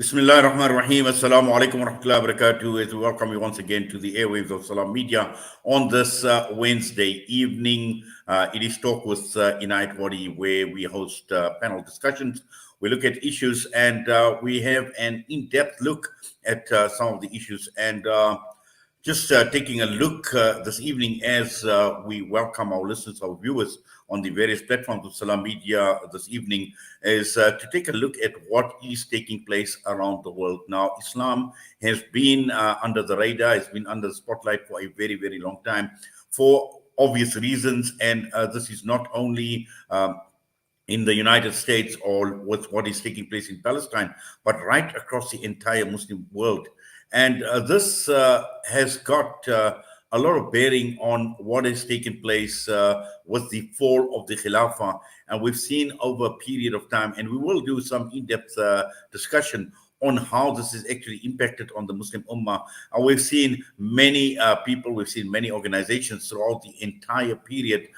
Bismillah ar-Rahman ar-Rahim. Assalamu alaikum wa rahmatullahi wa barakatuh. As we welcome you once again to the airwaves of Salam Media on this Wednesday evening. It is Talk with Inayet Wadee, where we host panel discussions. We look at issues and we have an in-depth look at some of the issues. And just taking a look this evening as we welcome our listeners, our viewers on the various platforms of Salam Media this evening is to take a look at what is taking place around the world. Now, Islam has been under the radar, has been under the spotlight for a very, very long time for obvious reasons. And this is not only in the United States or with what is taking place in Palestine, but right across the entire Muslim world. And this has got a lot of bearing on what has taken place with the fall of the Khilafah. And we've seen over a period of time, and we will do some in-depth discussion on how this has actually impacted on the Muslim Ummah. And we've seen many people, we've seen many organizations throughout the entire period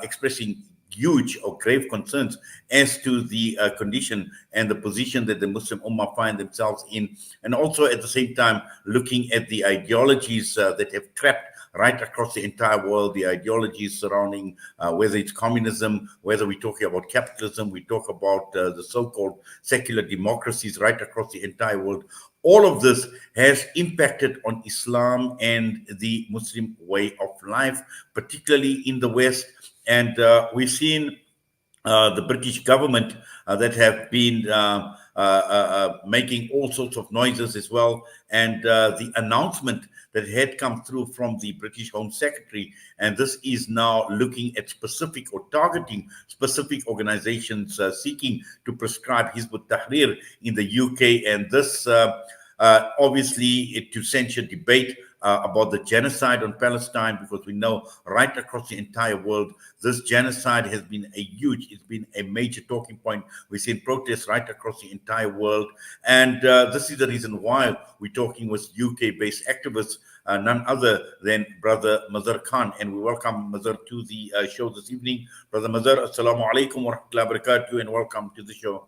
expressing huge or grave concerns as to the condition and the position that the Muslim Ummah find themselves in, and also at the same time looking at the ideologies that have trapped right across the entire world, the ideologies surrounding whether it's communism, whether we're talking about capitalism, we talk about the so-called secular democracies right across the entire world. All of this has impacted on Islam and the Muslim way of life, particularly in the West. And we've seen the British government that have been making all sorts of noises as well. And the announcement that had come through from the British Home Secretary, and this is now looking at specific or targeting specific organizations seeking to prescribe Hizb ut-Tahrir in the UK. And this obviously to censure debate about the genocide on Palestine, because we know right across the entire world, this genocide has been it's been a major talking point. We've seen protests right across the entire world. And this is the reason why we're talking with UK-based activists, none other than Brother Mazhar Khan. And we welcome Mazhar to the show this evening. Brother Mazhar, assalamu alaikum wa rahmatullahi wa barakatuh, and welcome to the show.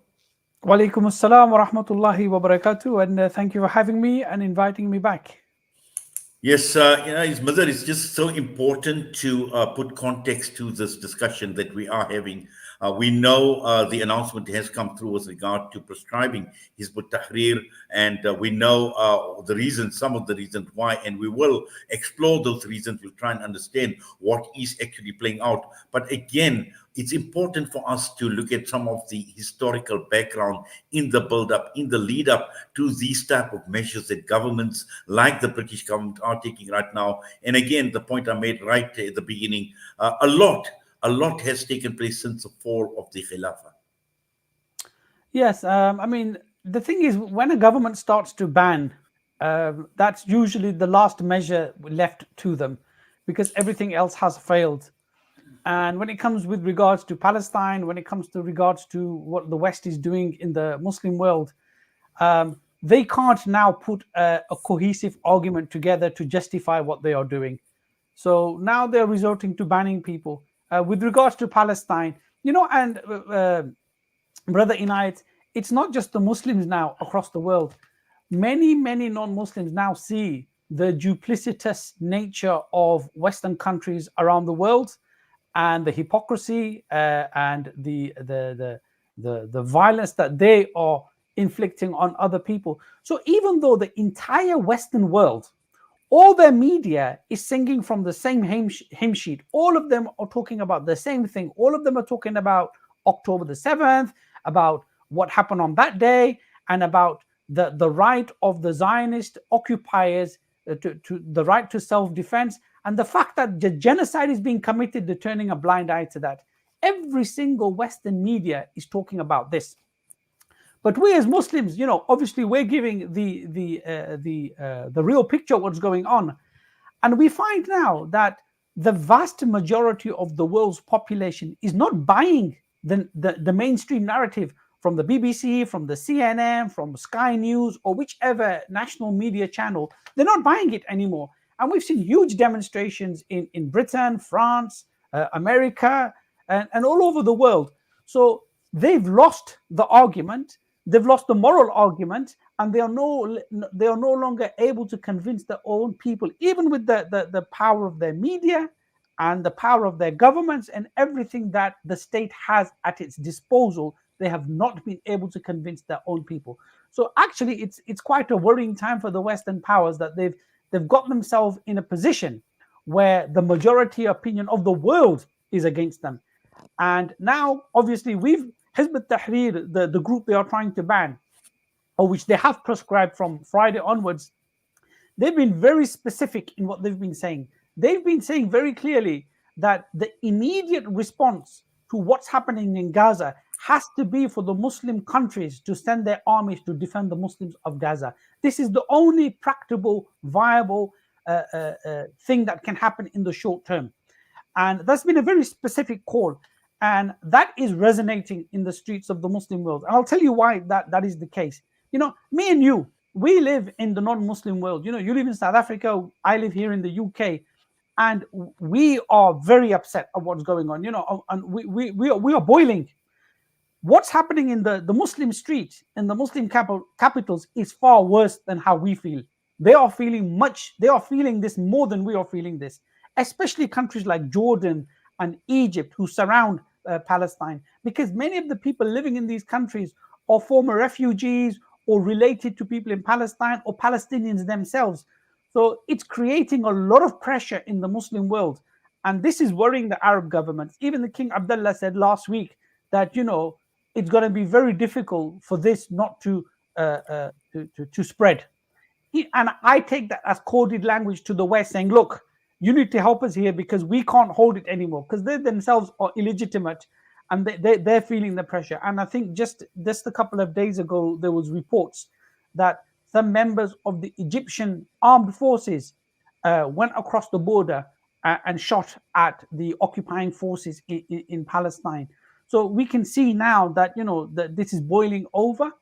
Wa alaikum assalam wa rahmatullahi wa barakatuh, and thank you for having me and inviting me back. Yes, Mazhar, it's just so important to put context to this discussion that we are having. We know the announcement has come through with regard to prescribing Hizb ut-Tahrir, and we know the reasons, some of the reasons why, and we will explore those reasons. We'll try and understand what is actually playing out. But again, it's important for us to look at some of the historical background in the build-up, in the lead-up to these type of measures that governments like the British government are taking right now. And again, the point I made right at the beginning, a lot has taken place since the fall of the Khilafah. Yes, I mean, the thing is, when a government starts to ban, that's usually the last measure left to them, because everything else has failed. And when it comes with regards to Palestine, when it comes to regards to what the West is doing in the Muslim world, they can't now put a cohesive argument together to justify what they are doing. So now they're resorting to banning people. With regards to Palestine, and Brother Inayet, it's not just the Muslims now across the world. Many non-Muslims now see the duplicitous nature of Western countries around the world, and the hypocrisy and the violence that they are inflicting on other people. So even though the entire Western world, all their media is singing from the same hymn sheet, all of them are talking about the same thing. All of them are talking about October the 7th, about what happened on that day, and about the right of the Zionist occupiers to the right to self-defense, and the fact that the genocide is being committed, they're turning a blind eye to that. Every single Western media is talking about this. But we as Muslims, obviously we're giving the real picture of what's going on. And we find now that the vast majority of the world's population is not buying the mainstream narrative from the BBC, from the CNN, from Sky News, or whichever national media channel. They're not buying it anymore. And we've seen huge demonstrations in Britain, France, America, and all over the world. So they've lost the argument. They've lost the moral argument, and they are no longer able to convince their own people, even with the power of their media and the power of their governments and everything that the state has at its disposal. They have not been able to convince their own people. So actually, it's quite a worrying time for the Western powers that they've got themselves in a position where the majority opinion of the world is against them. And now, obviously, Hizb ut-Tahrir, the group they are trying to ban, or which they have proscribed from Friday onwards, they've been very specific in what they've been saying. They've been saying very clearly that the immediate response to what's happening in Gaza has to be for the Muslim countries to send their armies to defend the Muslims of Gaza. This is the only practicable, viable thing that can happen in the short term. And that's been a very specific call. And that is resonating in the streets of the Muslim world. And I'll tell you why that is the case. Me and you, we live in the non-Muslim world. You live in South Africa, I live here in the UK, and we are very upset at what's going on. And we are boiling. What's happening in the Muslim streets and the Muslim capitals is far worse than how we feel. They are feeling this more than we are feeling this, especially countries like Jordan and Egypt who surround Palestine, because many of the people living in these countries are former refugees or related to people in Palestine or Palestinians themselves. So it's creating a lot of pressure in the Muslim world. And this is worrying the Arab governments. Even the King Abdullah said last week that, it's going to be very difficult for this not to spread. And I take that as coded language to the West saying, look, you need to help us here because we can't hold it anymore, because they themselves are illegitimate and they're feeling the pressure. And I think just a couple of days ago, there was reports that some members of the Egyptian armed forces went across the border and shot at the occupying forces in Palestine. So we can see now that, that this is boiling over,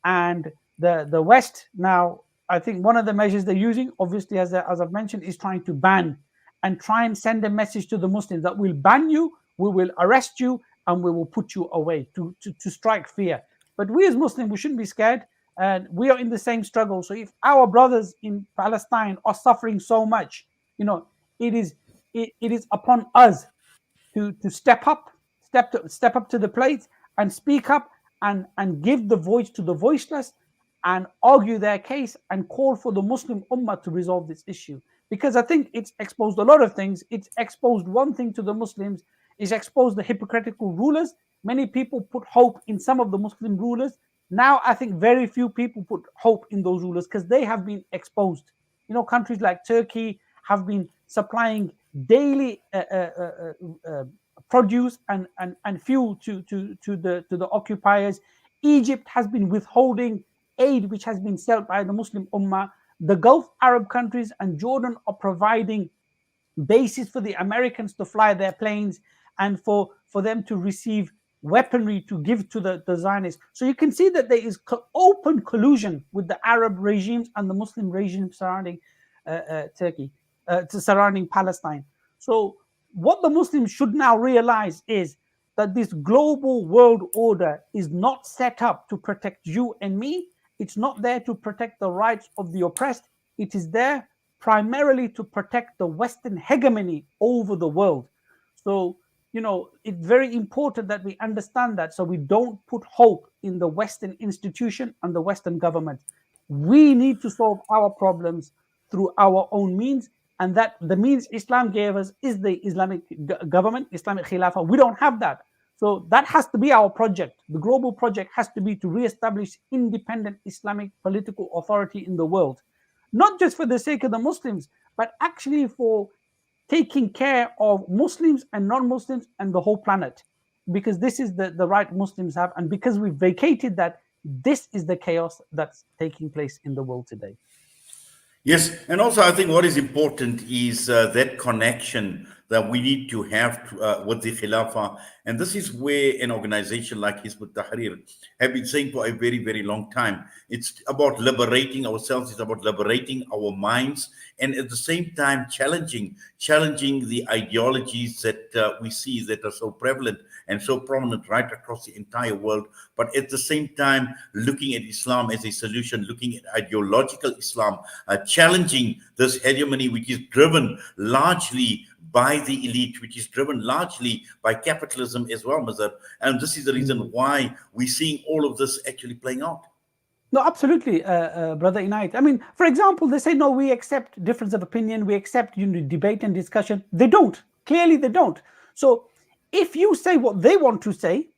and the West now, I think one of the measures they're using, obviously, as I've mentioned, is trying to ban and try and send a message to the Muslims that we'll ban you, we will arrest you, and we will put you away to strike fear. But we as Muslims, we shouldn't be scared, and we are in the same struggle. So if our brothers in Palestine are suffering so much, it is upon us to step up to the plate and speak up and give the voice to the voiceless and argue their case and call for the Muslim Ummah to resolve this issue. Because I think it's exposed a lot of things. It's exposed one thing to the Muslims, it's exposed the hypocritical rulers. Many people put hope in some of the Muslim rulers. Now I think very few people put hope in those rulers because they have been exposed. Countries like Turkey have been supplying daily produce and fuel to the occupiers. Egypt has been withholding aid which has been sold by the Muslim Ummah. The Gulf Arab countries and Jordan are providing bases for the Americans to fly their planes and for them to receive weaponry to give to the Zionists. So you can see that there is open collusion with the Arab regimes and the Muslim regime surrounding Turkey, surrounding Palestine. So what the Muslims should now realize is that this global world order is not set up to protect you and me. It's not there to protect the rights of the oppressed. It is there primarily to protect the Western hegemony over the world. So, it's very important that we understand that, so we don't put hope in the Western institution and the Western government. We need to solve our problems through our own means, and that the means Islam gave us is the Islamic government, Islamic Khilafah. We don't have that. So that has to be our project. The global project has to be to re-establish independent Islamic political authority in the world, not just for the sake of the Muslims, but actually for taking care of Muslims and non-Muslims and the whole planet, because this is the right Muslims have, and because we've vacated that, this is the chaos that's taking place in the world today. Yes, and also I think what is important is that connection that we need to have with the Khilafah. And this is where an organization like Hizb ut-Tahrir have been saying for a very, very long time. It's about liberating ourselves. It's about liberating our minds, and at the same time challenging the ideologies that we see that are so prevalent and so prominent right across the entire world. But at the same time, looking at Islam as a solution, looking at ideological Islam, challenging this hegemony, which is driven largely by the elite, which is driven largely by capitalism as well, Mazhar. And this is the reason why we're seeing all of this actually playing out. No, absolutely, Brother Inayet. I mean, for example, they say, no, we accept difference of opinion, we accept debate and discussion. They don't. Clearly, they don't. So if you say what they want to say,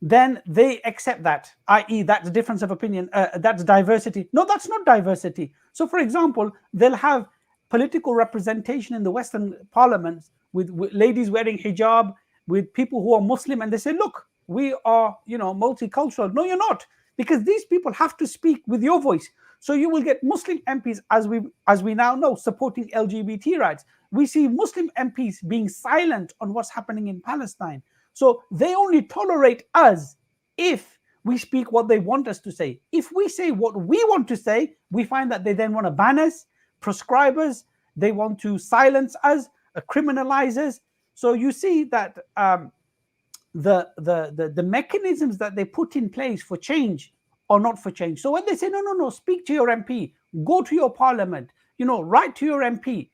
then they accept that, i.e., that's difference of opinion, that's diversity. No, that's not diversity. So, for example, they'll have political representation in the Western parliaments with ladies wearing hijab, with people who are Muslim, and they say, look, we are, multicultural. No, you're not, because these people have to speak with your voice. So you will get Muslim MPs, as we now know, supporting LGBT rights. We see Muslim MPs being silent on what's happening in Palestine. So they only tolerate us if we speak what they want us to say. If we say what we want to say, we find that they then want to ban us, prescribe us, they want to silence us, criminalize us. So you see that the mechanisms that they put in place for change are not for change. So when they say, no, speak to your MP, go to your parliament, write to your MP,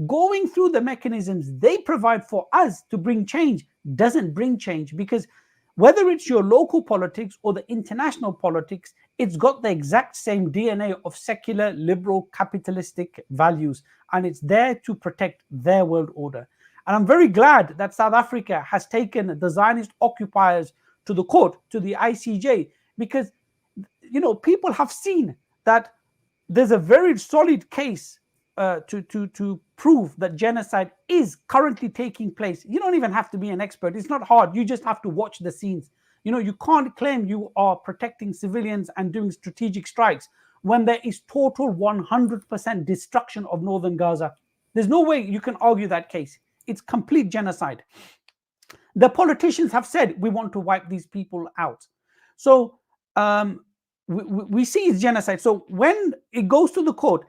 going through the mechanisms they provide for us to bring change doesn't bring change, because whether it's your local politics or the international politics, it's got the exact same DNA of secular, liberal, capitalistic values, and it's there to protect their world order. And I'm very glad that South Africa has taken the Zionist occupiers to the court, to the ICJ, because people have seen that there's a very solid case to prove that genocide is currently taking place. You don't even have to be an expert. It's not hard. You just have to watch the scenes. You can't claim you are protecting civilians and doing strategic strikes when there is total 100% destruction of northern Gaza. There's no way you can argue that case. It's complete genocide. The politicians have said, we want to wipe these people out. So we see it's genocide. So when it goes to the court,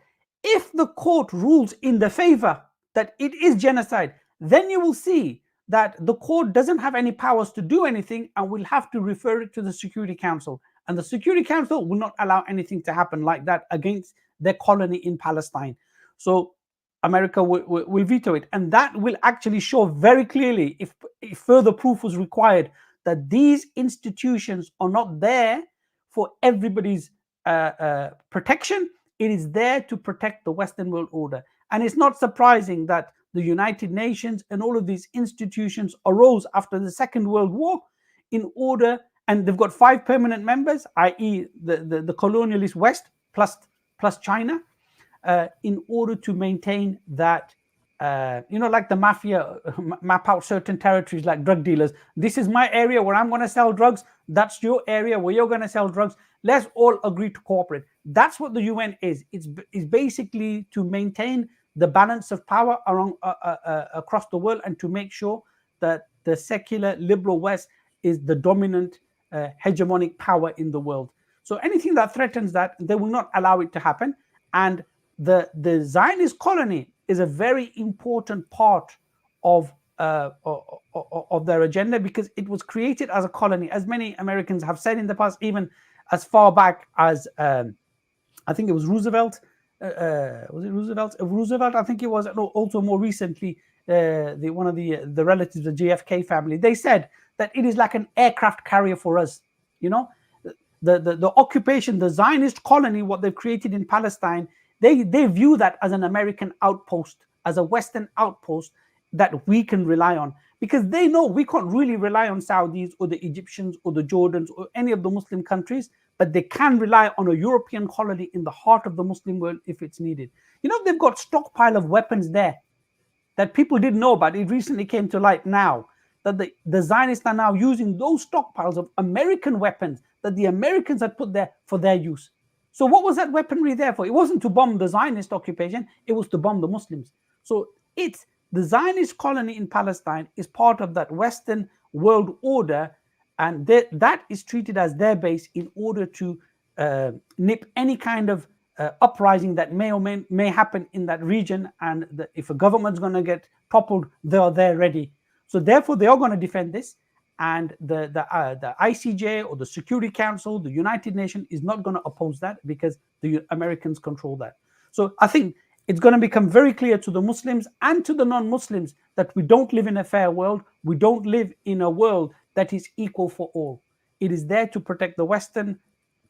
if the court rules in the favor that it is genocide, then you will see that the court doesn't have any powers to do anything and will have to refer it to the Security Council. And the Security Council will not allow anything to happen like that against their colony in Palestine. So America will veto it. And that will actually show very clearly, if further proof was required, that these institutions are not there for everybody's protection. It is there to protect the Western world order. And it's not surprising that the United Nations and all of these institutions arose after the Second World War in order, and they've got 5 permanent members, i.e. the colonialist West plus China, in order to maintain that, like the mafia map out certain territories like drug dealers. This is my area where I'm going to sell drugs. That's your area where you're going to sell drugs. Let's all agree to cooperate. That's what the UN is. It's basically to maintain the balance of power around across the world, and to make sure that the secular liberal West is the dominant hegemonic power in the world. So anything that threatens that, they will not allow it to happen. And the Zionist colony is a very important part of their agenda, because it was created as a colony, as many Americans have said in the past, even as far back as I think it was Roosevelt. Was it Roosevelt? Roosevelt, I think it was. No, also more recently, one of the relatives of the JFK family. They said that it is like an aircraft carrier for us. The occupation, the Zionist colony, what they've created in Palestine, they view that as an American outpost, as a Western outpost that we can rely on, because they know we can't really rely on Saudis or the Egyptians or the Jordans or any of the Muslim countries, but they can rely on a European colony in the heart of the Muslim world if it's needed. They've got stockpile of weapons there that people didn't know about. It recently came to light now that the Zionists are now using those stockpiles of American weapons that the Americans had put there for their use. So what was that weaponry there for? It wasn't to bomb the Zionist occupation, it was to bomb the Muslims. So it's The Zionist colony in Palestine is part of that Western world order, and that is treated as their base in order to nip any kind of uprising that may or may happen in that region. And if a government's going to get toppled, they are there ready. So therefore, they are going to defend this. And the ICJ or the Security Council, the United Nations, is not going to oppose that because the Americans control that. So I think it's going to become very clear to the Muslims and to the non-Muslims that we don't live in a fair world. We don't live in a world that is equal for all. It is there to protect the Western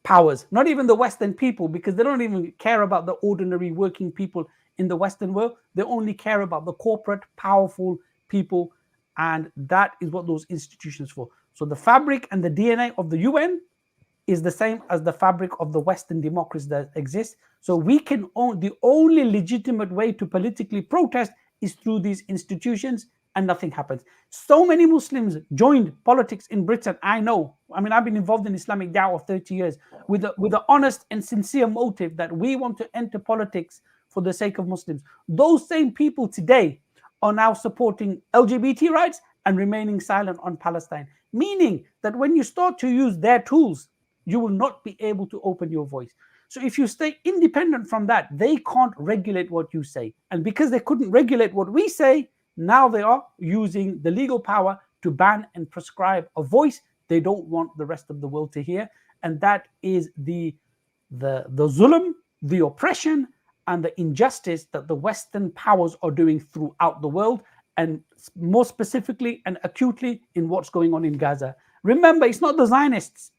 powers, not even the Western people, because they don't even care about the ordinary working people in the Western world. They only care about the corporate, powerful people. And that is what those institutions for. So the fabric and the DNA of the UN is the same as the fabric of the Western democracies that exist. So we can the only legitimate way to politically protest is through these institutions, and nothing happens. So many Muslims joined politics in Britain. I know. I mean, I've been involved in Islamic Dawah 30 years with the honest and sincere motive that we want to enter politics for the sake of Muslims. Those same people today are now supporting LGBT rights and remaining silent on Palestine, meaning that when you start to use their tools, you will not be able to open your voice. So if you stay independent from that, they can't regulate what you say. And because they couldn't regulate what we say, now they are using the legal power to ban and prescribe a voice they don't want the rest of the world to hear. And that is the zulm, the oppression, and the injustice that the Western powers are doing throughout the world, and more specifically and acutely in what's going on in Gaza. Remember, it's not the Zionists.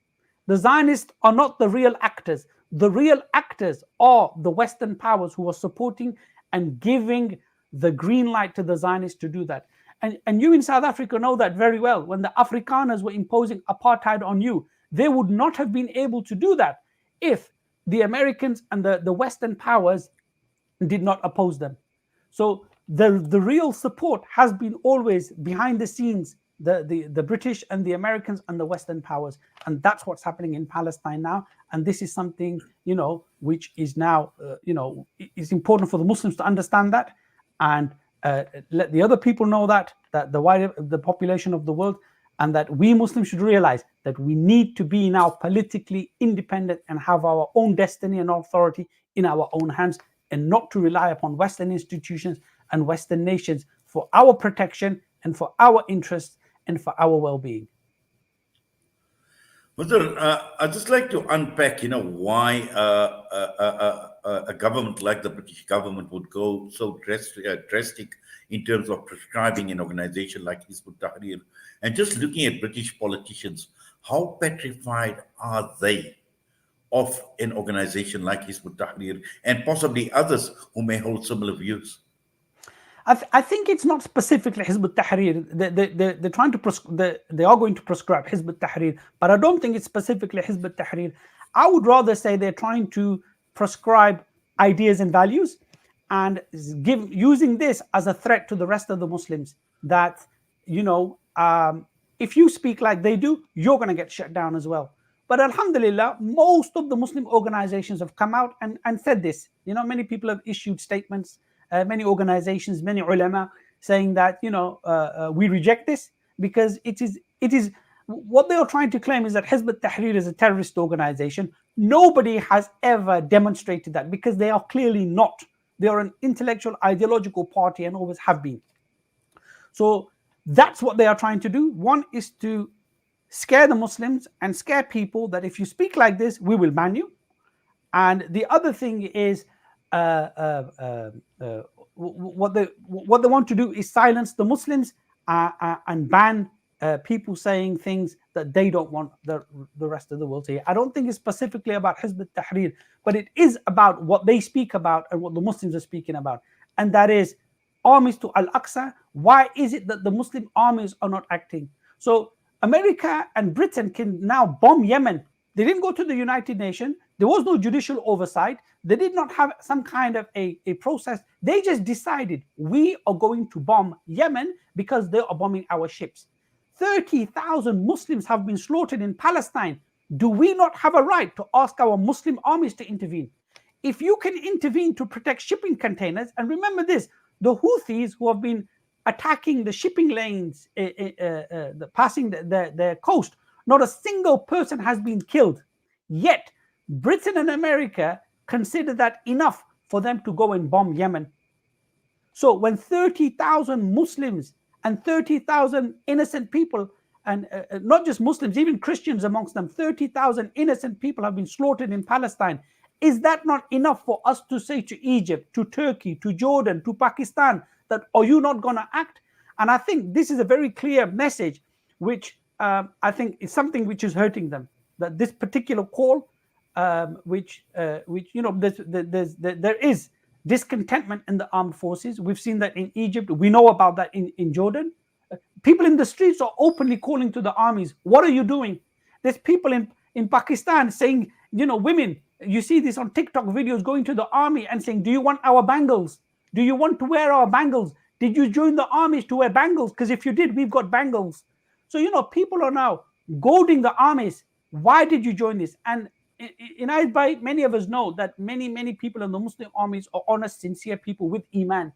The Zionists are not the real actors. The real actors are the Western powers who are supporting and giving the green light to the Zionists to do that. And you in South Africa know that very well. When the Afrikaners were imposing apartheid on you, they would not have been able to do that if the Americans and the Western powers did not oppose them. So the real support has been always behind the scenes, the British and the Americans and the Western powers. And that's what's happening in Palestine now. And this is something, which is now, it's important for the Muslims to understand that, and let the other people know that the population of the world, and that we Muslims should realize that we need to be now politically independent and have our own destiny and authority in our own hands, and not to rely upon Western institutions and Western nations for our protection and for our interests and for our well-being. Mazhar, I'd just like to unpack, why a government like the British government would go so drastic in terms of prescribing an organization like Hizb ut-Tahrir. And just looking at British politicians, how petrified are they of an organization like Hizb ut-Tahrir and possibly others who may hold similar views? I think it's not specifically Hizb ut-Tahrir. They're trying to they are going to prescribe Hizb ut-Tahrir, but I don't think it's specifically Hizb ut-Tahrir. I would rather say they're trying to prescribe ideas and values, and using this as a threat to the rest of the Muslims. That if you speak like they do, you're going to get shut down as well. But alhamdulillah, most of the Muslim organizations have come out and said this. Many people have issued statements. Many organizations, many ulama, saying that we reject this because it is what they are trying to claim is that Hizb ut-Tahrir is a terrorist organization. Nobody has ever demonstrated that, because they are clearly not. They are an intellectual, ideological party and always have been. So that's what they are trying to do. One is to scare the Muslims and scare people that if you speak like this, we will ban you. And the other thing is, what they want to do is silence the Muslims and ban people saying things that they don't want the rest of the world to hear. I don't think it's specifically about Hizb ut-Tahrir, but it is about what they speak about and what the Muslims are speaking about, and that is armies to Al-Aqsa. Why is it that the Muslim armies are not acting? So America and Britain can now bomb Yemen. They didn't go to the United Nations. There was no judicial oversight. They did not have some kind of a process. They just decided, we are going to bomb Yemen because they are bombing our ships. 30,000 Muslims have been slaughtered in Palestine. Do we not have a right to ask our Muslim armies to intervene? If you can intervene to protect shipping containers, and remember this, the Houthis, who have been attacking the shipping lanes, passing their coast. Not a single person has been killed. Yet, Britain and America consider that enough for them to go and bomb Yemen. So when 30,000 Muslims and 30,000 innocent people, and not just Muslims, even Christians amongst them, 30,000 innocent people have been slaughtered in Palestine, is that not enough for us to say to Egypt, to Turkey, to Jordan, to Pakistan, that are you not going to act? And I think this is a very clear message, which I think is something which is hurting them. That this particular call, which you know, there is discontentment in the armed forces. We've seen that in Egypt. We know about that in Jordan. People in the streets are openly calling to the armies, what are you doing? There's people in Pakistan saying, you know, women, you see this on TikTok videos, going to the army and saying, do you want our bangles? Do you want to wear our bangles? Did you join the armies to wear bangles? Because if you did, we've got bangles. So, you know, people are now goading the armies. Why did you join this? And many of us know that many people in the Muslim armies are honest, sincere people with Iman.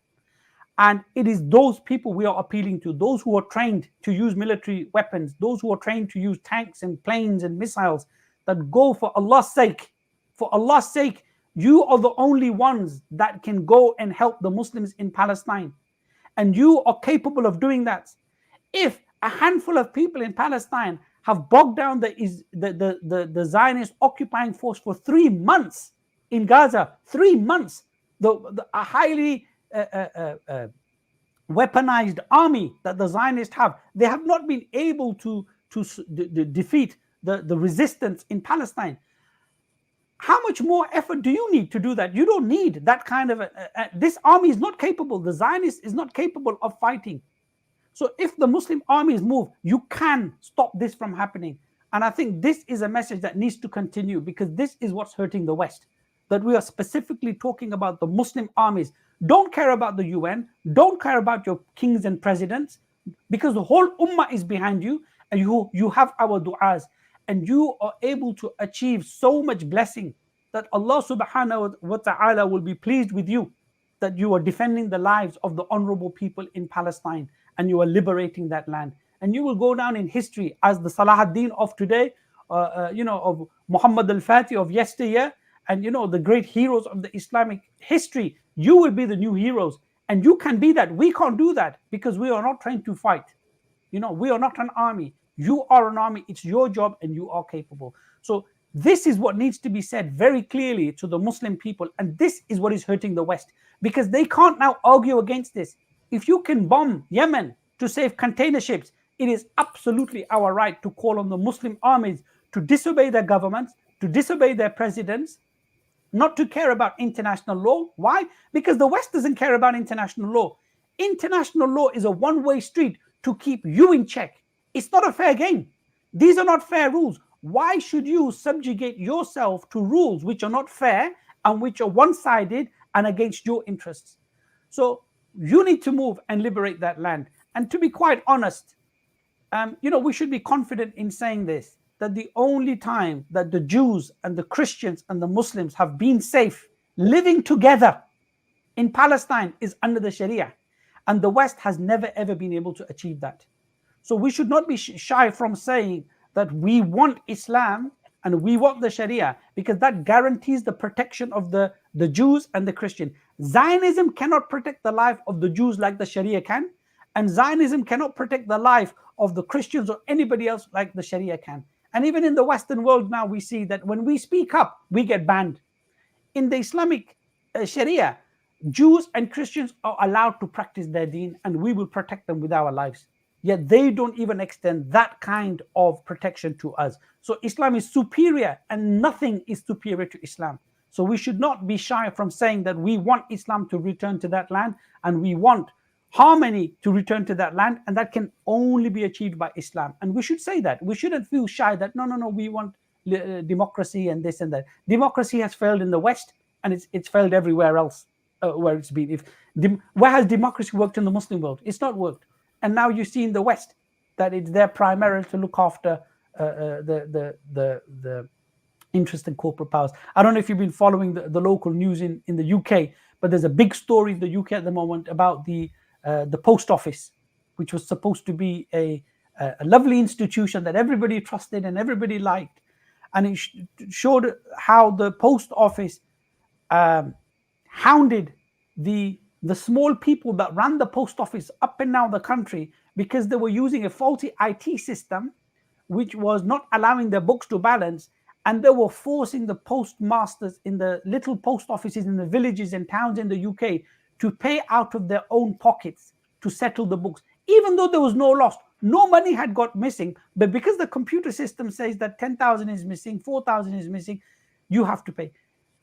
And it is those people we are appealing to, those who are trained to use military weapons, those who are trained to use tanks and planes and missiles, that go for Allah's sake. For Allah's sake, you are the only ones that can go and help the Muslims in Palestine. And you are capable of doing that. If a handful of people in Palestine have bogged down the Zionist occupying force for 3 months in Gaza, 3 months, a highly weaponized army that the Zionists have, they have not been able to defeat the resistance in Palestine. How much more effort do you need to do that? You don't need that kind of this army is not capable. The Zionist is not capable of fighting. So if the Muslim armies move, you can stop this from happening. And I think this is a message that needs to continue, because this is what's hurting the West, that we are specifically talking about the Muslim armies. Don't care about the UN, don't care about your kings and presidents, because the whole ummah is behind you, and you have our du'as, and you are able to achieve so much blessing that Allah subhanahu wa ta'ala will be pleased with you, that you are defending the lives of the honorable people in Palestine, and you are liberating that land. And you will go down in history as the Salahuddin of today, you know, of Muhammad al-Fatih of yesteryear, and you know, the great heroes of the Islamic history. You will be the new heroes, and you can be that. We can't do that because we are not trained to fight. You know, we are not an army. You are an army. It's your job, and you are capable. So this is what needs to be said very clearly to the Muslim people, and this is what is hurting the West, because they can't now argue against this. If you can bomb Yemen to save container ships, it is absolutely our right to call on the Muslim armies to disobey their governments, to disobey their presidents, not to care about international law. Why? Because the West doesn't care about international law. International law is a one-way street to keep you in check. It's not a fair game. These are not fair rules. Why should you subjugate yourself to rules which are not fair and which are one-sided and against your interests? So you need to move and liberate that land. And to be quite honest, you know, we should be confident in saying this, that the only time that the Jews and the Christians and the Muslims have been safe living together in Palestine is under the Sharia. And the West has never ever been able to achieve that. So we should not be shy from saying that we want Islam and we want the Sharia, because that guarantees the protection of the Jews and the Christian. Zionism cannot protect the life of the Jews like the Sharia can, and Zionism cannot protect the life of the Christians or anybody else like the Sharia can. And even in the Western world now, we see that when we speak up, we get banned. In the Islamic Sharia, Jews and Christians are allowed to practice their deen, and we will protect them with our lives. Yet they don't even extend that kind of protection to us. So Islam is superior, and nothing is superior to Islam. So we should not be shy from saying that we want Islam to return to that land, and we want harmony to return to that land, and that can only be achieved by Islam. And we should say that. We shouldn't feel shy that no, we want democracy and this and that. Democracy has failed in the West, and it's failed everywhere else where it's been. Where has democracy worked in the Muslim world? It's not worked. And now you see in the West that it's there primarily to look after the interest in corporate powers. I don't know if you've been following the local news in the UK, but there's a big story in the UK at the moment about the the post office, which was supposed to be a lovely institution that everybody trusted and everybody liked. And it showed how the post office hounded the small people that ran the post office up and down the country because they were using a faulty IT system, which was not allowing their books to balance. And they were forcing the postmasters in the little post offices in the villages and towns in the UK to pay out of their own pockets to settle the books, even though there was no loss. No money had got missing, but because the computer system says that 10,000 is missing, 4,000 is missing, you have to pay.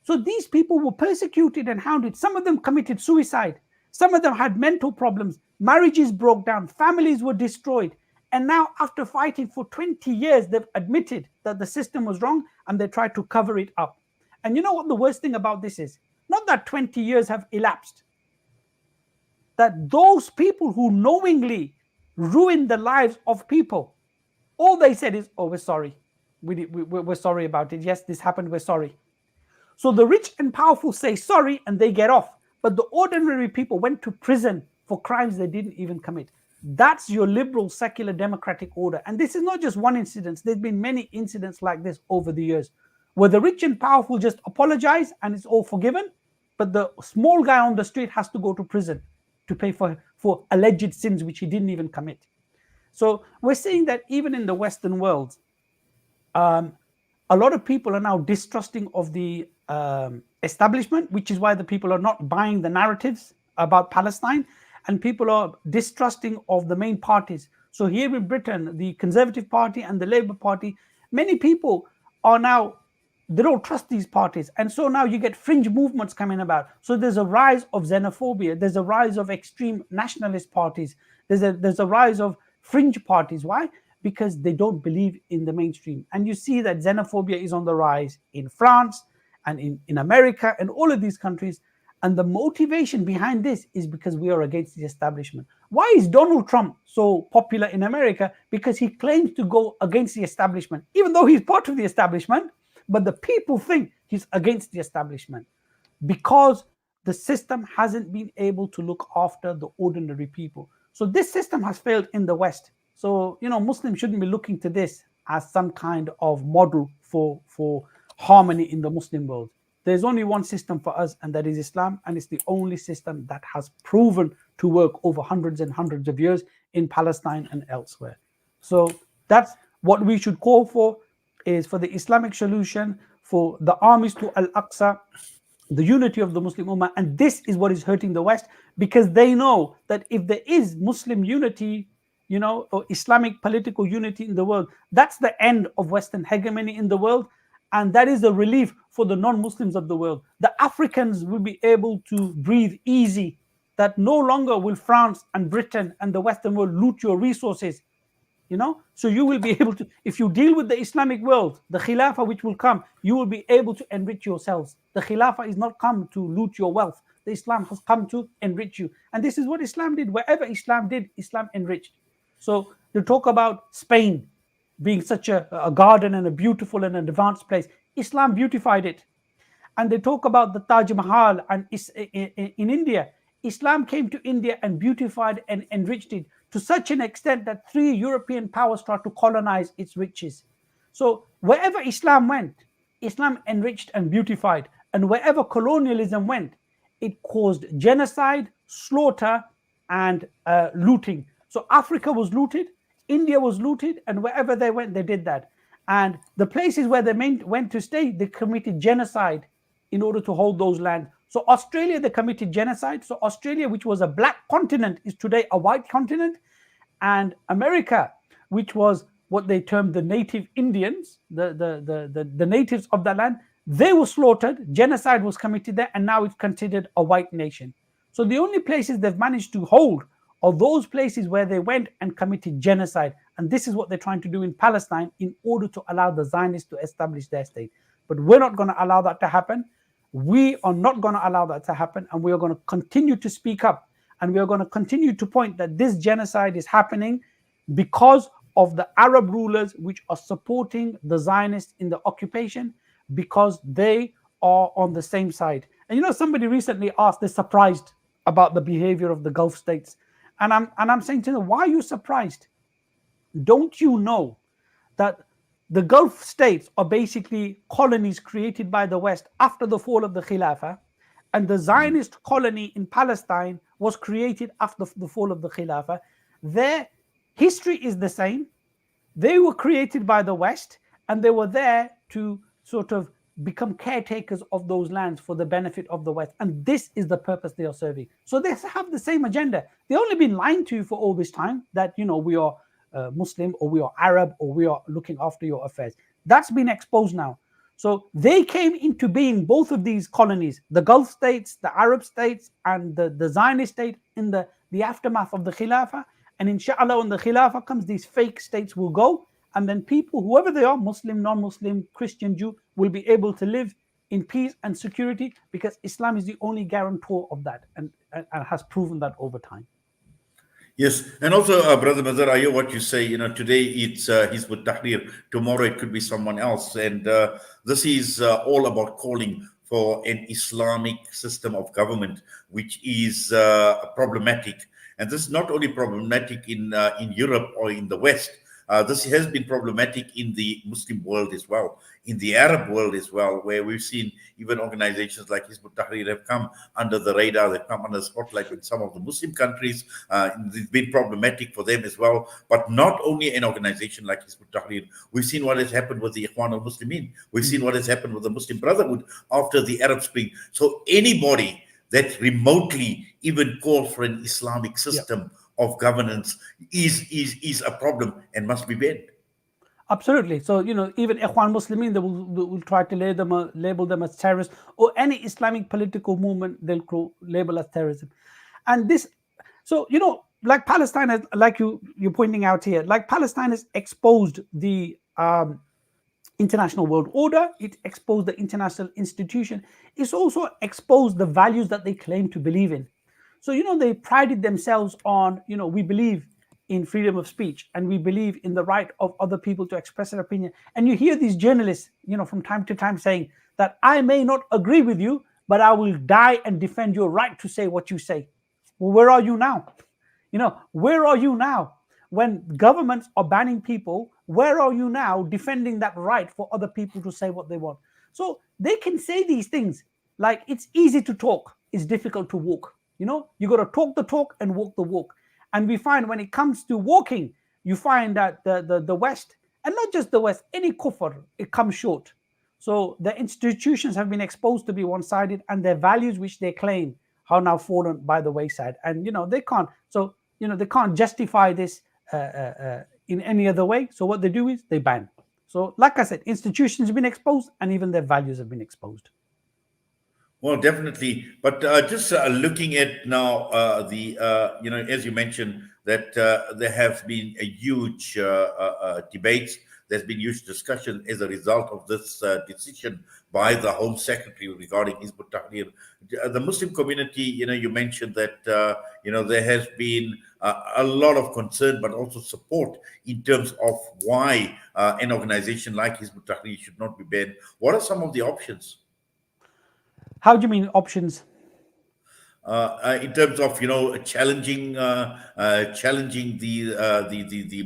So these people were persecuted and hounded. Some of them committed suicide. Some of them had mental problems. Marriages broke down. Families were destroyed. And now, after fighting for 20 years, they've admitted that the system was wrong and they tried to cover it up. And you know what the worst thing about this is? Not that 20 years have elapsed. That those people who knowingly ruined the lives of people, all they said is, oh, we're sorry. We're sorry about it. Yes, this happened. We're sorry. So the rich and powerful say sorry and they get off. But the ordinary people went to prison for crimes they didn't even commit. That's your liberal, secular, democratic order. And this is not just one incident. There's been many incidents like this over the years, where the rich and powerful just apologize and it's all forgiven, but the small guy on the street has to go to prison to pay for alleged sins which he didn't even commit. So we're seeing that even in the Western world, a lot of people are now distrusting of the establishment, which is why the people are not buying the narratives about Palestine. And people are distrusting of the main parties. So here in Britain, the Conservative Party and the Labour Party, many people are now, they don't trust these parties. And so now you get fringe movements coming about. So there's a rise of xenophobia. There's a rise of extreme nationalist parties. There's a rise of fringe parties. Why? Because they don't believe in the mainstream. And you see that xenophobia is on the rise in France and in America and all of these countries. And the motivation behind this is because we are against the establishment. Why is Donald Trump so popular in America? Because he claims to go against the establishment, even though he's part of the establishment, but the people think he's against the establishment because the system hasn't been able to look after the ordinary people. So this system has failed in the West. So, you know, Muslims shouldn't be looking to this as some kind of model for harmony in the Muslim world. There's only one system for us, and that is Islam, and it's the only system that has proven to work over hundreds and hundreds of years in Palestine and elsewhere. So that's what we should call for, is for the Islamic solution, for the armies to Al-Aqsa, the unity of the Muslim Ummah. And this is what is hurting the West, because they know that if there is Muslim unity, you know, or Islamic political unity in the world, that's the end of Western hegemony in the world. And that is a relief for the non-Muslims of the world. The Africans will be able to breathe easy, that no longer will France and Britain and the Western world loot your resources, you know. So you will be able to, if you deal with the Islamic world, the Khilafah which will come, you will be able to enrich yourselves. The Khilafah is not come to loot your wealth. The Islam has come to enrich you. And this is what Islam did. Wherever Islam did, Islam enriched. So to talk about Spain being such a garden and a beautiful and advanced place, Islam beautified it. And they talk about the Taj Mahal and in India, Islam came to India and beautified and enriched it to such an extent that 3 European powers tried to colonize its riches. So wherever Islam went, Islam enriched and beautified. And wherever colonialism went, it caused genocide, slaughter, and looting. So Africa was looted, India was looted, and wherever they went, they did that. And the places where they went to stay, they committed genocide in order to hold those lands. So Australia, they committed genocide. So Australia, which was a black continent, is today a white continent. And America, which was what they termed the native Indians, the natives of that land, they were slaughtered, genocide was committed there, and now it's considered a white nation. So the only places they've managed to hold are those places where they went and committed genocide. And this is what they're trying to do in Palestine in order to allow the Zionists to establish their state. But we're not going to allow that to happen. We are not going to allow that to happen. And we are going to continue to speak up. And we are going to continue to point that this genocide is happening because of the Arab rulers which are supporting the Zionists in the occupation, because they are on the same side. And you know, somebody recently asked, they're surprised about the behavior of the Gulf states. And I'm saying to them, why are you surprised? Don't you know that the Gulf states are basically colonies created by the West after the fall of the Khilafah, and the Zionist colony in Palestine was created after the fall of the Khilafah. Their history is the same. They were created by the West, and they were there to sort of become caretakers of those lands for the benefit of the West. And this is the purpose they are serving. So they have the same agenda. They've only been lying to you for all this time that, you know, we are Muslim, or we are Arab, or we are looking after your affairs. That's been exposed now. So they came into being, both of these colonies, the Gulf states, the Arab states, and the Zionist state, in the aftermath of the Khilafah. And inshallah, when the Khilafah comes, these fake states will go. And then people, whoever they are, Muslim, non-Muslim, Christian, Jew, will be able to live in peace and security, because Islam is the only guarantor of that, and has proven that over time. Yes, and also, Brother Mazhar, I hear what you say. You know, today it's Hizb ut-Tahrir, tomorrow it could be someone else, and this is all about calling for an Islamic system of government, which is problematic. And this is not only problematic in Europe or in the West. This has been problematic in the Muslim world as well, in the Arab world as well, where we've seen even organizations like Hizb ut-Tahrir have come under the radar, they've come under the spotlight in some of the Muslim countries. It's been problematic for them as well. But not only an organization like Hizb ut-Tahrir, we've seen what has happened with the Ikhwan al-Muslimin. We've seen what has happened with the Muslim Brotherhood after the Arab Spring. So anybody that remotely even call for an Islamic system of governance is a problem and must be banned. Absolutely. So, you know, even Ikhwan Muslimin, they will try to label them as terrorists, or any Islamic political movement, they'll label as terrorism. And this, so, you know, like Palestine, has, like you're pointing out here, like Palestine has exposed the international world order, it exposed the international institution, it's also exposed the values that they claim to believe in. So, you know, they prided themselves on, you know, we believe in freedom of speech, and we believe in the right of other people to express their opinion. And you hear these journalists, you know, from time to time saying that I may not agree with you, but I will die and defend your right to say what you say. Well, where are you now? You know, where are you now? When governments are banning people, where are you now defending that right for other people to say what they want? So they can say these things like it's easy to talk, it's difficult to walk. You know, you got to talk the talk and walk the walk. And we find when it comes to walking, you find that the West, and not just the West, any kufr, it comes short. So the institutions have been exposed to be one-sided, and their values, which they claim, are now fallen by the wayside. And, you know, they can't. So, you know, they can't justify this in any other way. So what they do is they ban. So, like I said, institutions have been exposed, and even their values have been exposed. Well, definitely. But just looking at now you know, as you mentioned, that there have been a huge debates. There's been huge discussion as a result of this decision by the Home Secretary regarding Hizb ut-Tahrir. The Muslim community, you know, you mentioned that, you know, there has been a lot of concern, but also support in terms of why an organization like Hizb ut-Tahrir should not be banned. What are some of the options? How do you mean options? In terms of, you know, challenging the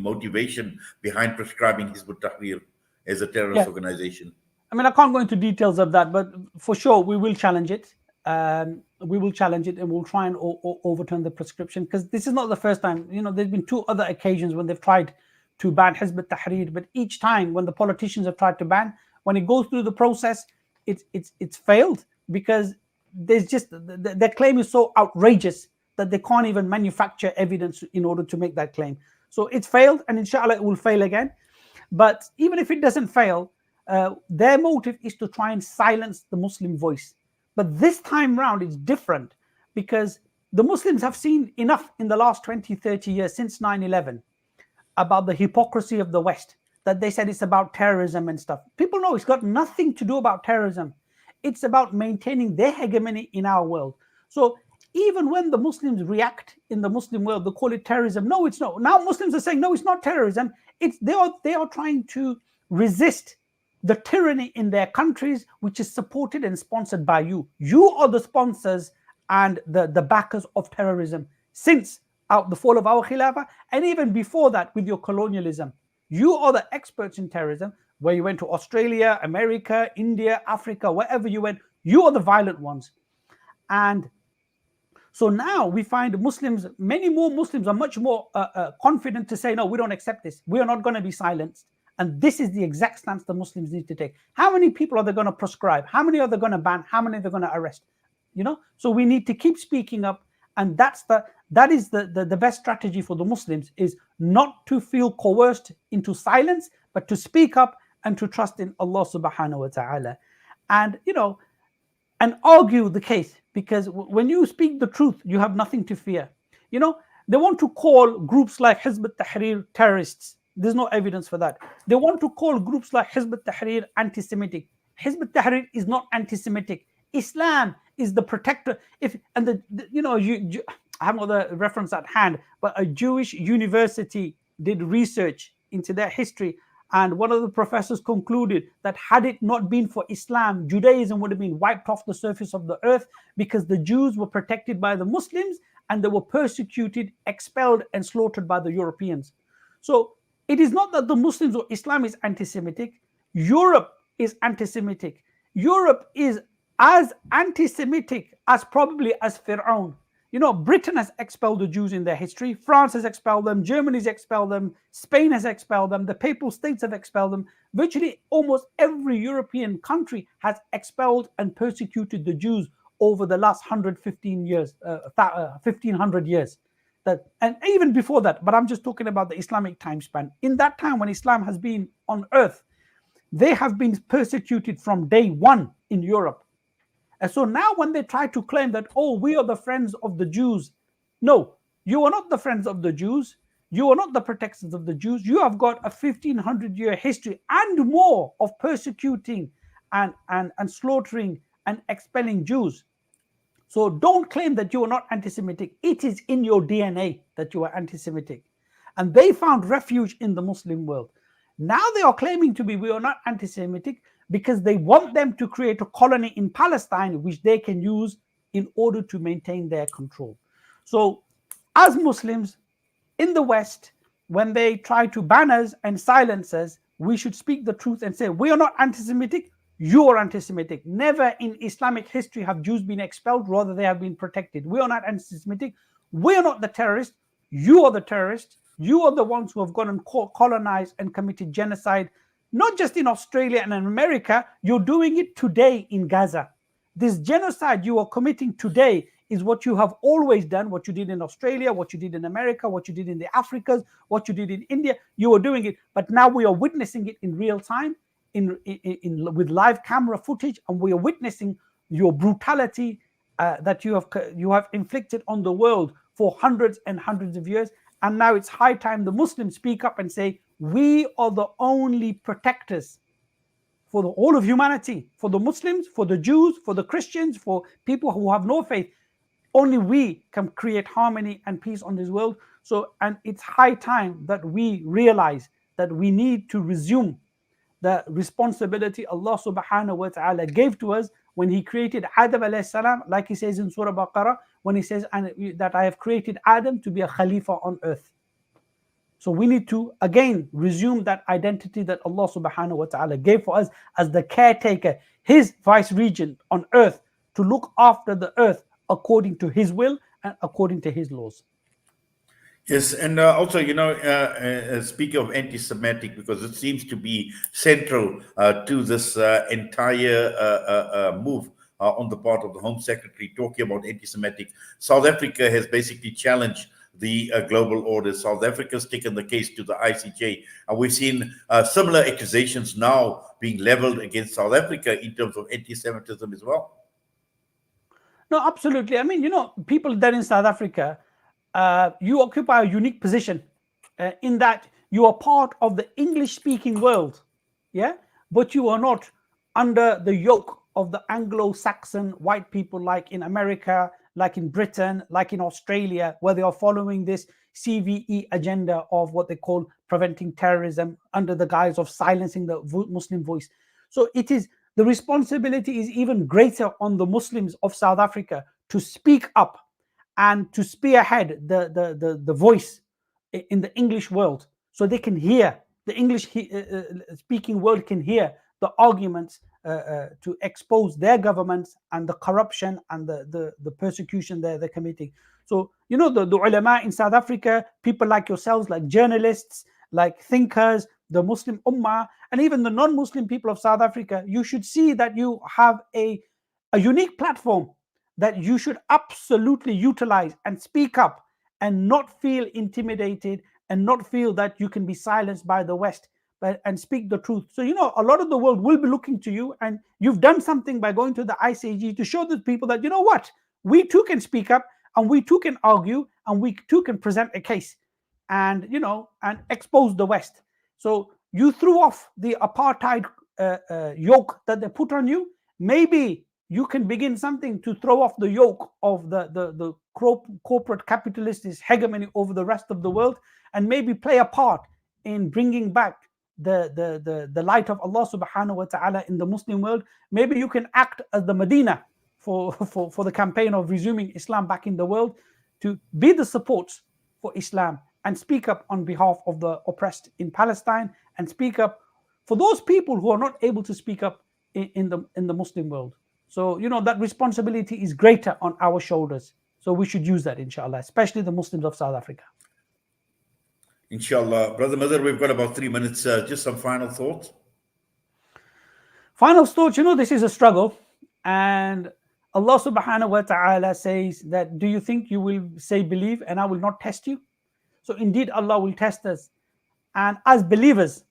motivation behind prescribing Hizb ut-Tahrir as a terrorist organization. I mean, I can't go into details of that, but for sure we will challenge it. We will challenge it, and we'll try and overturn the prescription, because this is not the first time. You know, there's been 2 other occasions when they've tried to ban Hizb ut-Tahrir, but each time when the politicians have tried to ban, when it goes through the process, it's failed, because there's just their claim is so outrageous that they can't even manufacture evidence in order to make that claim. So it's failed, and inshallah it will fail again. But even if it doesn't fail, their motive is to try and silence the Muslim voice. But this time round it's different, because the Muslims have seen enough in the last 20-30 years since 9/11 about the hypocrisy of the West, that they said it's about terrorism and stuff. People know it's got nothing to do about terrorism. It's about maintaining their hegemony in our world. So even when the Muslims react in the Muslim world, they call it terrorism. No, it's not. Now Muslims are saying, no, it's not terrorism. They are trying to resist the tyranny in their countries, which is supported and sponsored by you. You are the sponsors and the backers of terrorism since the fall of our Khilafah, and even before that with your colonialism. You are the experts in terrorism, where you went to Australia, America, India, Africa, wherever you went, you are the violent ones. And so now we find Muslims, many more Muslims are much more confident to say, no, we don't accept this. We are not going to be silenced. And this is the exact stance the Muslims need to take. How many people are they going to proscribe? How many are they going to ban? How many are they going to arrest? You know, so we need to keep speaking up. And that is the best strategy for the Muslims, is not to feel coerced into silence, but to speak up and to trust in Allah subhanahu wa ta'ala. And, you know, and argue the case, because when you speak the truth, you have nothing to fear. You know, they want to call groups like Hizb ut-Tahrir terrorists. There's no evidence for that. They want to call groups like Hizb ut-Tahrir anti-Semitic. Hizb ut-Tahrir is not anti-Semitic. Islam is the protector. You know, I haven't got the reference at hand, but a Jewish university did research into their history, and one of the professors concluded that had it not been for Islam, Judaism would have been wiped off the surface of the earth, because the Jews were protected by the Muslims and they were persecuted, expelled, and slaughtered by the Europeans. So it is not that the Muslims or Islam is anti-Semitic. Europe is anti-Semitic. Europe is as anti-Semitic as probably as Fir'aun. You know, Britain has expelled the Jews in their history. France has expelled them. Germany has expelled them. Spain has expelled them. The Papal States have expelled them. Virtually almost every European country has expelled and persecuted the Jews over the last 115 years, 1500 years. And even before that, but I'm just talking about the Islamic time span. In that time when Islam has been on earth, they have been persecuted from day one in Europe. And so now when they try to claim that, oh, we are the friends of the Jews, no, you are not the friends of the Jews. You are not the protectors of the Jews. You have got a 1500-year history and more of persecuting and slaughtering and expelling Jews. So don't claim that you are not anti-Semitic. It is in your DNA that you are anti-Semitic. And they found refuge in the Muslim world. Now they are claiming to be, we are not anti-Semitic, because they want them to create a colony in Palestine, which they can use in order to maintain their control. So as Muslims in the West, when they try to ban us and silence us, we should speak the truth and say, we are not anti-Semitic, you are anti-Semitic. Never in Islamic history have Jews been expelled, rather they have been protected. We are not anti-Semitic. We are not the terrorists. You are the terrorists. You are the ones who have gone and colonized and committed genocide, not just in Australia and in America. You're doing it today in Gaza. This genocide you are committing today is what you have always done, what you did in Australia, what you did in America, what you did in the Africas, what you did in India. You are doing it, but now we are witnessing it in real time, with live camera footage, and we are witnessing your brutality that you have inflicted on the world for hundreds and hundreds of years. And now it's high time the Muslims speak up and say, we are the only protectors for the whole of humanity, for the Muslims, for the Jews, for the Christians, for people who have no faith. Only we can create harmony and peace on this world. So, and it's high time that we realize that we need to resume the responsibility Allah subhanahu wa ta'ala gave to us when he created Adam alayhi salam, like he says in Surah Baqarah, when he says that I have created Adam to be a Khalifa on earth. So we need to again resume that identity that Allah subhanahu wa ta'ala gave for us as the caretaker, his vice regent on earth, to look after the earth according to his will and according to his laws. Yes, and also, speaking of anti-Semitic, because it seems to be central to this entire move on the part of the Home Secretary talking about anti-Semitic. South Africa has basically challenged the global order. South Africa's taken the case to the ICJ, and we've seen similar accusations now being leveled against South Africa in terms of anti-Semitism as well. No, absolutely. I mean, people there in South Africa, you occupy a unique position in that you are part of the English-speaking world, yeah? But you are not under the yoke of the Anglo-Saxon white people, like in America, like in Britain, like in Australia, where they are following this CVE agenda of what they call preventing terrorism under the guise of silencing the Muslim voice. So it is, the responsibility is even greater on the Muslims of South Africa to speak up and to spearhead the voice in the English world, so they can hear, the English speaking world can hear the arguments to expose their governments and the corruption and the persecution they're committing. So, you know, the ulama in South Africa, people like yourselves, like journalists, like thinkers, the Muslim Ummah, and even the non-Muslim people of South Africa, you should see that you have a unique platform that you should absolutely utilize and speak up and not feel intimidated and not feel that you can be silenced by the West, but and speak the truth. So, you know, a lot of the world will be looking to you, and you've done something by going to the ICG to show the people that, you know what, we too can speak up, and we too can argue, and we too can present a case, and, you know, and expose the West. So you threw off the apartheid yoke that they put on you. Maybe you can begin something to throw off the yoke of the corporate capitalist hegemony over the rest of the world, and maybe play a part in bringing back the light of Allah subhanahu wa ta'ala in the Muslim world. Maybe you can act as the Medina for the campaign of resuming Islam back in the world, to be the support for Islam and speak up on behalf of the oppressed in Palestine, and speak up for those people who are not able to speak up in the Muslim world. So, you know, that responsibility is greater on our shoulders. So we should use that, inshallah, especially the Muslims of South Africa. Inshallah. Brother Mazhar, we've got about 3 minutes. Just some final thoughts. Final thoughts, you know, this is a struggle. And Allah subhanahu wa ta'ala says that, do you think you will say believe and I will not test you? So indeed, Allah will test us. And as believers,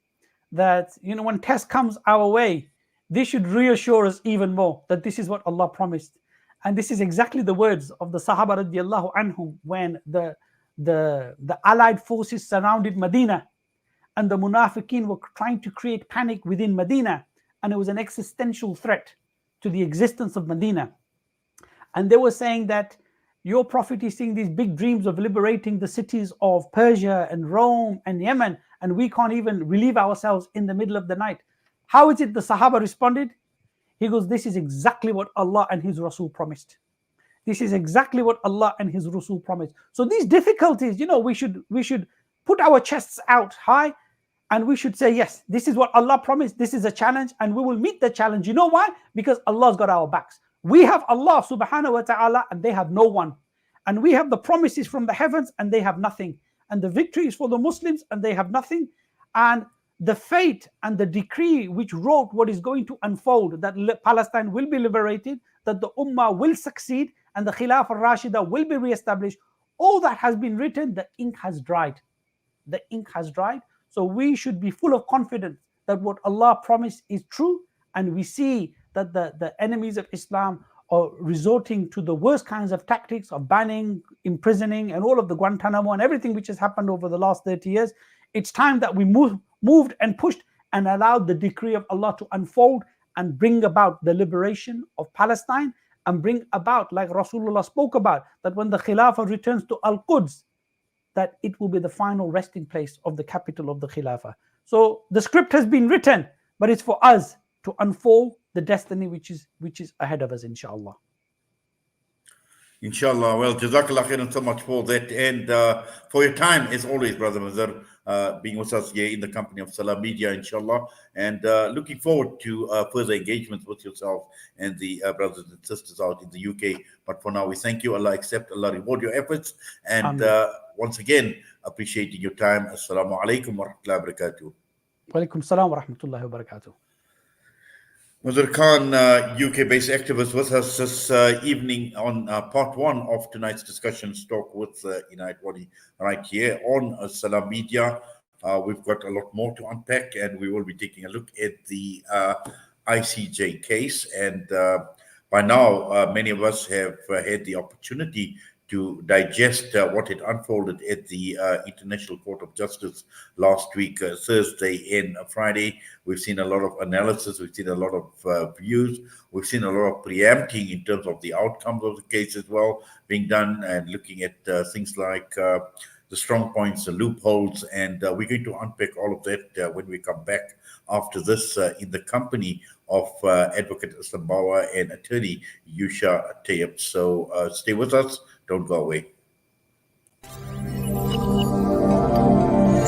that, you know, when test comes our way, this should reassure us even more that this is what Allah promised. And this is exactly the words of the Sahaba radiallahu anhum when the allied forces surrounded Medina, and the Munafiqeen were trying to create panic within Medina, and it was an existential threat to the existence of Medina. And they were saying that your prophet is seeing these big dreams of liberating the cities of Persia and Rome and Yemen, and we can't even relieve ourselves in the middle of the night. How is it the Sahaba responded? He goes, this is exactly what Allah and His Rasul promised. This is exactly what Allah and His Rasul promised. So these difficulties, you know, we should put our chests out high, and we should say, yes, this is what Allah promised. This is a challenge, and we will meet the challenge. You know why? Because Allah's got our backs. We have Allah subhanahu wa ta'ala, and they have no one. And we have the promises from the heavens, and they have nothing. And the victory is for the Muslims, and they have nothing. And the fate and the decree which wrote what is going to unfold, that Palestine will be liberated, that the Ummah will succeed, and the Khilafah al-Rashida will be reestablished, all that has been written, the ink has dried. The ink has dried. So we should be full of confidence that what Allah promised is true, and we see that the enemies of Islam are resorting to the worst kinds of tactics of banning, imprisoning, and all of the Guantanamo and everything which has happened over the last 30 years. It's time that we moved and pushed and allowed the decree of Allah to unfold and bring about the liberation of Palestine, and bring about, like Rasulullah spoke about, that when the Khilafah returns to Al-Quds, that it will be the final resting place of the capital of the Khilafah. So the script has been written, but it's for us to unfold the destiny which is ahead of us, inshallah. Inshallah. Well, Jazakallah khairan so much for that, and for your time as always, Brother Mazhar, being with us here in the company of Salam Media, inshallah, and looking forward to further engagements with yourself and the brothers and sisters out in the UK. But for now, we thank you. Allah accept, Allah reward your efforts, and once again, appreciating your time. Assalamu alaikum wa rahmatullahi wa barakatuh. Wa alaikum salam wa rahmatullahi wa barakatuh. Mazhar Khan, UK-based activist, with us this evening on part one of tonight's discussion talk with Inayet Wadee right here on Salam Media. We've got a lot more to unpack, and we will be taking a look at the ICJ case. And by now, many of us have had the opportunity to digest what had unfolded at the International Court of Justice last week, Thursday and Friday. We've seen a lot of analysis, we've seen a lot of views, we've seen a lot of preempting in terms of the outcomes of the case as well being done, and looking at things like the strong points, the loopholes, and we're going to unpack all of that when we come back after this in the company of Advocate Islam Bawa and attorney Yusha Tayyip. So stay with us, don't go away.